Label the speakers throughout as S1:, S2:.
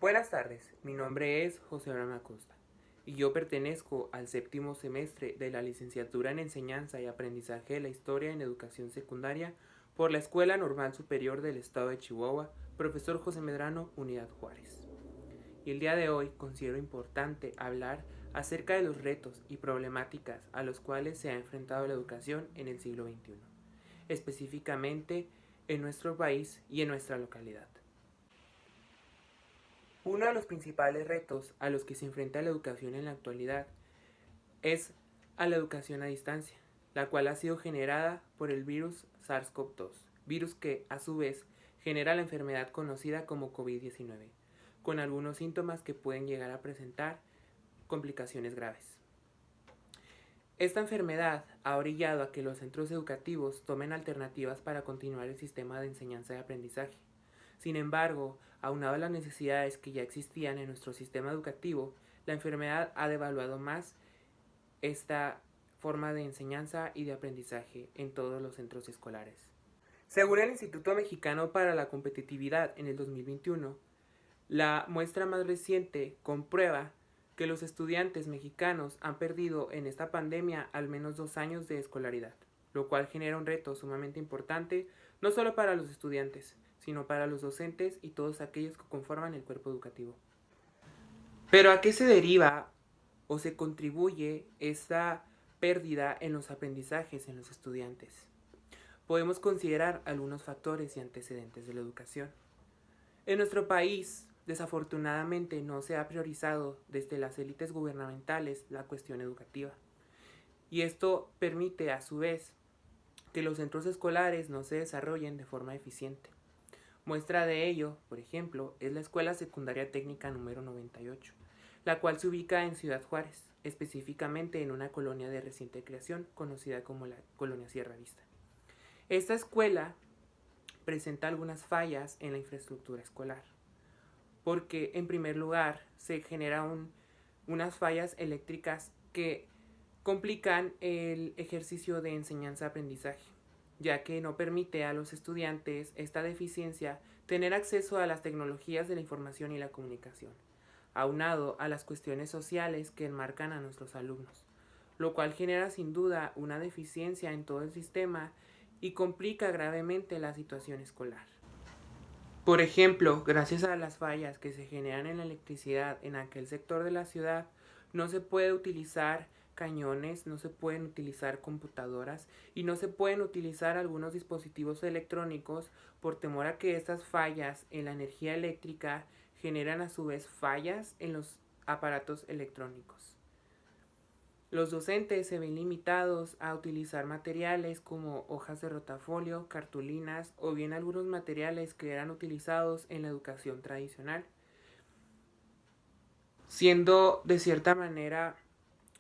S1: Buenas tardes, mi nombre es José Abraham Acosta y yo pertenezco al séptimo semestre de la licenciatura en Enseñanza y Aprendizaje de la Historia en Educación Secundaria por la Escuela Normal Superior del Estado de Chihuahua, Profesor José Medrano, Unidad Juárez. Y el día de hoy considero importante hablar acerca de los retos y problemáticas a los cuales se ha enfrentado la educación en el siglo XXI, específicamente en nuestro país y en nuestra localidad. Uno de los principales retos a los que se enfrenta la educación en la actualidad es a la educación a distancia, la cual ha sido generada por el virus SARS-CoV-2, virus que a su vez genera la enfermedad conocida como COVID-19, con algunos síntomas que pueden llegar a presentar complicaciones graves. Esta enfermedad ha orillado a que los centros educativos tomen alternativas para continuar el sistema de enseñanza y aprendizaje. Sin embargo, aunado a las necesidades que ya existían en nuestro sistema educativo, la enfermedad ha devaluado más esta forma de enseñanza y de aprendizaje en todos los centros escolares. Según el Instituto Mexicano para la Competitividad en el 2021, la muestra más reciente comprueba que los estudiantes mexicanos han perdido en esta pandemia al menos 2 años de escolaridad, lo cual genera un reto sumamente importante no solo para los estudiantes, sino para los docentes y todos aquellos que conforman el cuerpo educativo. Pero ¿a qué se deriva o se contribuye esta pérdida en los aprendizajes en los estudiantes? Podemos considerar algunos factores y antecedentes de la educación. En nuestro país, desafortunadamente, no se ha priorizado desde las élites gubernamentales la cuestión educativa. Y esto permite, a su vez, que los centros escolares no se desarrollen de forma eficiente. Muestra de ello, por ejemplo, es la Escuela Secundaria Técnica número 98, la cual se ubica en Ciudad Juárez, específicamente en una colonia de reciente creación conocida como la Colonia Sierra Vista. Esta escuela presenta algunas fallas en la infraestructura escolar, porque en primer lugar se generan unas fallas eléctricas que complican el ejercicio de enseñanza-aprendizaje, ya que no permite a los estudiantes esta deficiencia tener acceso a las tecnologías de la información y la comunicación, aunado a las cuestiones sociales que enmarcan a nuestros alumnos, lo cual genera sin duda una deficiencia en todo el sistema y complica gravemente la situación escolar. Por ejemplo, gracias a las fallas que se generan en la electricidad en aquel sector de la ciudad, no se puede utilizar cañones, no se pueden utilizar computadoras y no se pueden utilizar algunos dispositivos electrónicos por temor a que estas fallas en la energía eléctrica generan a su vez fallas en los aparatos electrónicos. Los docentes se ven limitados a utilizar materiales como hojas de rotafolio, cartulinas o bien algunos materiales que eran utilizados en la educación tradicional, siendo de cierta manera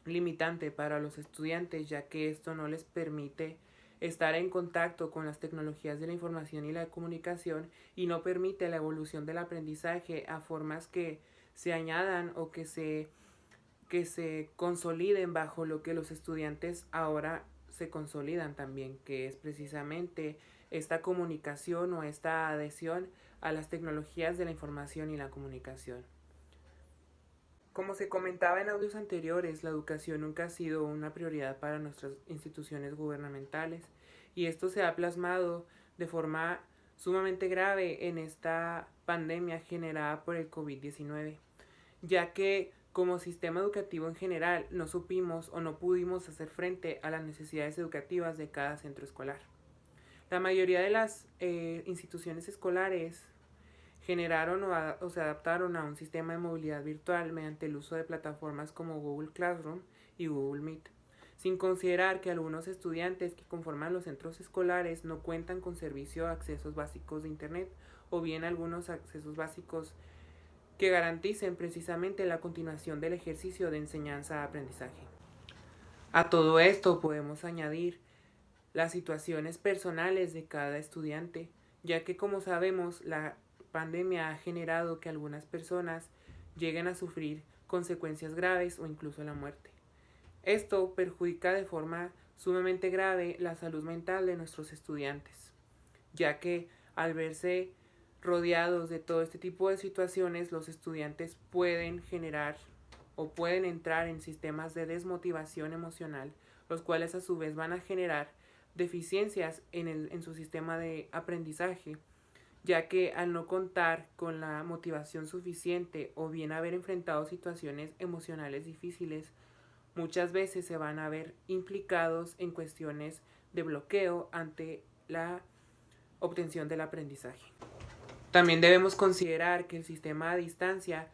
S1: limitante para los estudiantes, ya que esto no les permite estar en contacto con las tecnologías de la información y la comunicación y no permite la evolución del aprendizaje a formas que se añadan o que se consoliden bajo lo que los estudiantes ahora se consolidan también, que es precisamente esta comunicación o esta adhesión a las tecnologías de la información y la comunicación. Como se comentaba en audios anteriores, la educación nunca ha sido una prioridad para nuestras instituciones gubernamentales y esto se ha plasmado de forma sumamente grave en esta pandemia generada por el COVID-19, ya que como sistema educativo en general no supimos o no pudimos hacer frente a las necesidades educativas de cada centro escolar. La mayoría de las instituciones escolares generaron o se adaptaron a un sistema de movilidad virtual mediante el uso de plataformas como Google Classroom y Google Meet, sin considerar que algunos estudiantes que conforman los centros escolares no cuentan con servicio de accesos básicos de Internet o bien algunos accesos básicos que garanticen precisamente la continuación del ejercicio de enseñanza-aprendizaje. A todo esto podemos añadir las situaciones personales de cada estudiante, ya que como sabemos la pandemia ha generado que algunas personas lleguen a sufrir consecuencias graves o incluso la muerte. Esto perjudica de forma sumamente grave la salud mental de nuestros estudiantes, ya que al verse rodeados de todo este tipo de situaciones, los estudiantes pueden generar o pueden entrar en sistemas de desmotivación emocional, los cuales a su vez van a generar deficiencias en su sistema de aprendizaje, ya que al no contar con la motivación suficiente o bien haber enfrentado situaciones emocionales difíciles, muchas veces se van a ver implicados en cuestiones de bloqueo ante la obtención del aprendizaje. También debemos considerar que el sistema a distancia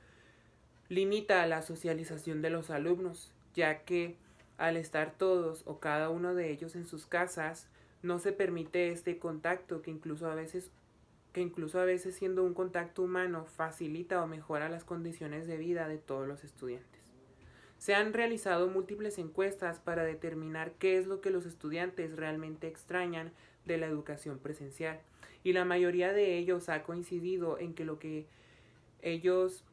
S1: limita la socialización de los alumnos, ya que al estar todos o cada uno de ellos en sus casas, no se permite este contacto que incluso a veces siendo un contacto humano facilita o mejora las condiciones de vida de todos los estudiantes. Se han realizado múltiples encuestas para determinar qué es lo que los estudiantes realmente extrañan de la educación presencial, y la mayoría de ellos ha coincidido en que lo que ellos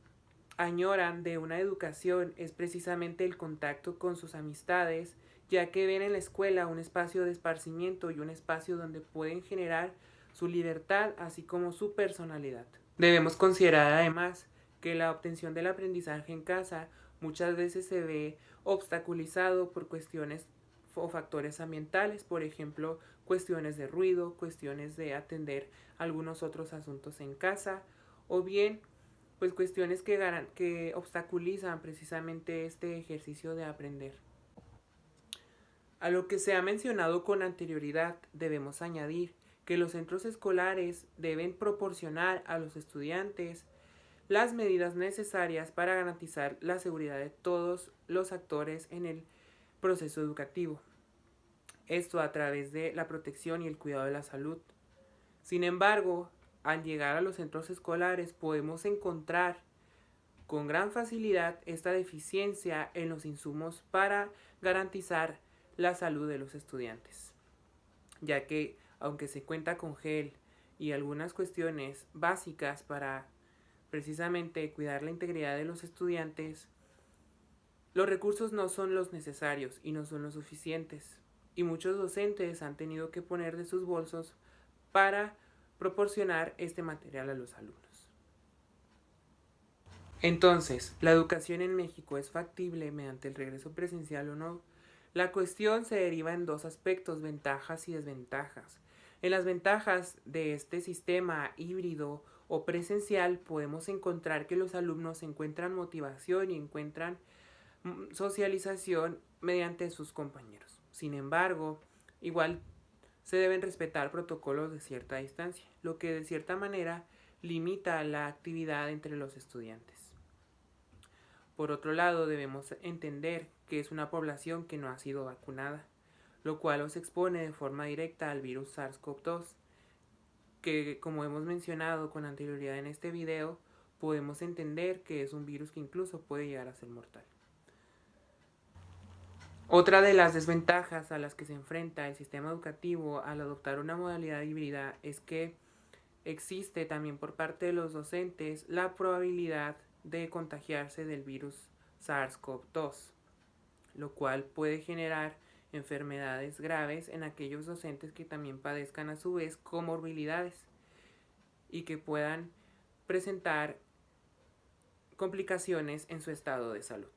S1: añoran de una educación es precisamente el contacto con sus amistades, ya que ven en la escuela un espacio de esparcimiento y un espacio donde pueden generar su libertad así como su personalidad. Debemos considerar además que la obtención del aprendizaje en casa muchas veces se ve obstaculizado por cuestiones o factores ambientales, por ejemplo, cuestiones de ruido, cuestiones de atender algunos otros asuntos en casa, o bien pues cuestiones que obstaculizan precisamente este ejercicio de aprender. A lo que se ha mencionado con anterioridad, debemos añadir que los centros escolares deben proporcionar a los estudiantes las medidas necesarias para garantizar la seguridad de todos los actores en el proceso educativo. Esto a través de la protección y el cuidado de la salud. Sin embargo, al llegar a los centros escolares podemos encontrar con gran facilidad esta deficiencia en los insumos para garantizar la salud de los estudiantes, ya que aunque se cuenta con gel y algunas cuestiones básicas para precisamente cuidar la integridad de los estudiantes, los recursos no son los necesarios y no son los suficientes, y muchos docentes han tenido que poner de sus bolsos para proporcionar este material a los alumnos. Entonces, ¿la educación en México es factible mediante el regreso presencial o no? La cuestión se deriva en dos aspectos, ventajas y desventajas. En las ventajas de este sistema híbrido o presencial podemos encontrar que los alumnos encuentran motivación y encuentran socialización mediante sus compañeros. Sin embargo, igual se deben respetar protocolos de cierta distancia, lo que de cierta manera limita la actividad entre los estudiantes. Por otro lado, debemos entender que es una población que no ha sido vacunada, lo cual los expone de forma directa al virus SARS-CoV-2, que como hemos mencionado con anterioridad en este video, podemos entender que es un virus que incluso puede llegar a ser mortal. Otra de las desventajas a las que se enfrenta el sistema educativo al adoptar una modalidad híbrida es que existe también por parte de los docentes la probabilidad de contagiarse del virus SARS-CoV-2, lo cual puede generar enfermedades graves en aquellos docentes que también padezcan a su vez comorbilidades y que puedan presentar complicaciones en su estado de salud.